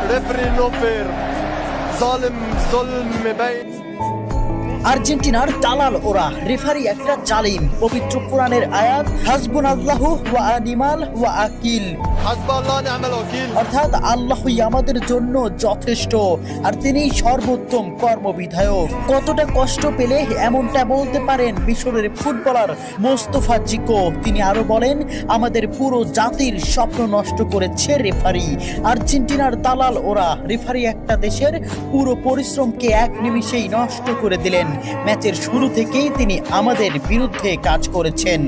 ريفري نو فير ظالم ظلم مبين আর্জেন্টিনার দালাল ওরা, রেফারি একটা জালিম। পবিত্র কোরআনের আয়াত হাসবুনাল্লাহু ওয়া নিমাল ওয়াকিল, حسب الله ونعم الوكيل, অর্থাৎ আল্লাহই আমাদের জন্য যথেষ্ট আর তিনিই সর্বোত্তম কর্মবিধায়ক। কতটা কষ্ট পেলে এমনটা বলতে পারেন মিশরের ফুটবলার মোস্তফা জিকো। তিনি আরো বলেন, আমাদের পুরো জাতির স্বপ্ন নষ্ট করেছে রেফারি। আর্জেন্টিনার দালাল ওরা, রেফারি একটা দেশের পুরো পরিশ্রমকে এক নিমিষেই নষ্ট করে দিলেন। ম্যাচের শুরু থেকেই তিনি আমাদের বিরুদ্ধে কাজ করেছেন।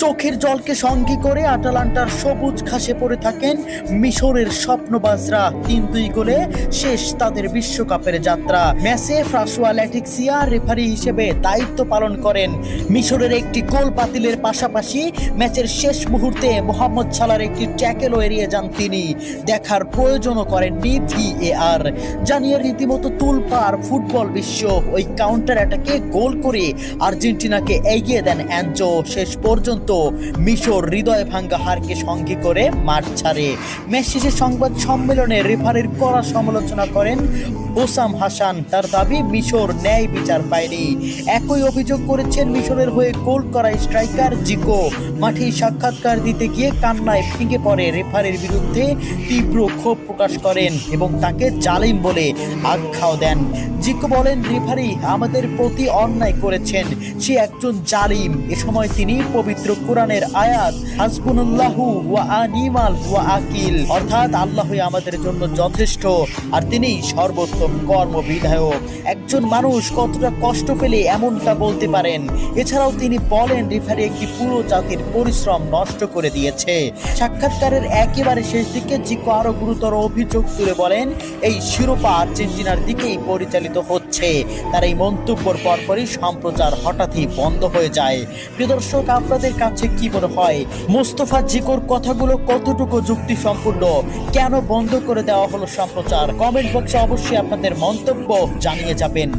চোখের জলকে সঙ্গী করে আটালান্টার সবুজ ঘাসে পড়ে থাকেন মিশরের স্বপ্নবাজরা। 3-2 গোলে শেষ তাদের বিশ্বকাপের যাত্রা। ম্যাচে ফ্রাসোয়া ল্যাটিক্সিয়া রেফারি হিসেবে দায়িত্ব পালন করেন। মিশরের একটি গোল বাতিলের পাশাপাশি ম্যাচের শেষ মুহূর্তে মোহাম্মদ সালার একটি ট্যাকেলও এড়িয়ে যান তিনি। দেখার প্রয়োজনও করেননি VAR। জানিয়ে রীতিমতো তুলপাড় ফুটবল বিশ্ব। ওই কাউন্টার অ্যাটাকে গোল করে আর্জেন্টিনাকে এগিয়ে দেন অ্যানজো। শেষ পর্যন্ত মিশর হৃদয় ভাঙ্গা হারকে সঙ্গী করে মাঠ ছাড়ে। ম্যাচ শেষে সংবাদ সম্মেলনে রেফারির কড়া সমালোচনা করেন ওসাম হাসান। তার দাবি, মিশর ন্যায় বিচার পায়নি। একই অভিযোগ করেছেন মিশরের হয়ে গোল করা স্ট্রাইকার জিকো। মাঠে সাক্ষাৎকার দিতে গিয়ে কান্নায় ভেঙে পড়ে রেফারির বিরুদ্ধে তীব্র ক্ষোভ প্রকাশ করেন এবং তাকে জালিম বলে আখ্যাও দেন। জিকো বলেন, রেফারি আমাদের প্রতি অন্যায় করেছেন, সে একজন জালিম। এ সময় তিনি পবিত্র কোরআনের আয়াত হাসবুনাল্লাহু ওয়া নিমাল ওয়াকিল, অর্থাৎ আল্লাহই আমাদের জন্য যথেষ্ট আর তিনিই সর্বোত্তম কর্মবিধায়ক। একজন মানুষ কতটা কষ্ট পেলে এমনটা বলতে পারেন। এছাড়াও তিনি বলেন, রেফারি একটি পুরো জাতির পরিশ্রম নষ্ট করে দিয়েছে। সাক্ষাৎকারের একেবারে শেষ দিকে জিকো আরো গুরুতর অভিযোগ তুলে বলেন, এই শিরোপা আর্জেন্টিনার দিকেই পরিচালিত হচ্ছে। তার এই মন্তব্যের পরপরই সম্প্রচার হঠাৎই বন্ধ হয়ে যায়। প্রিয় দর্শক, আপনাদের কাছে কি মনে হয় মোস্তফা জিকোর কথাগুলো কতটুকু যুক্তিসম্পূর্ণ? কেন বন্ধ করে দেওয়া হলো সম্প্রচার? কমেন্ট বক্সে অবশ্যই আপনাদের মন্তব্য জানিয়ে যাবেন।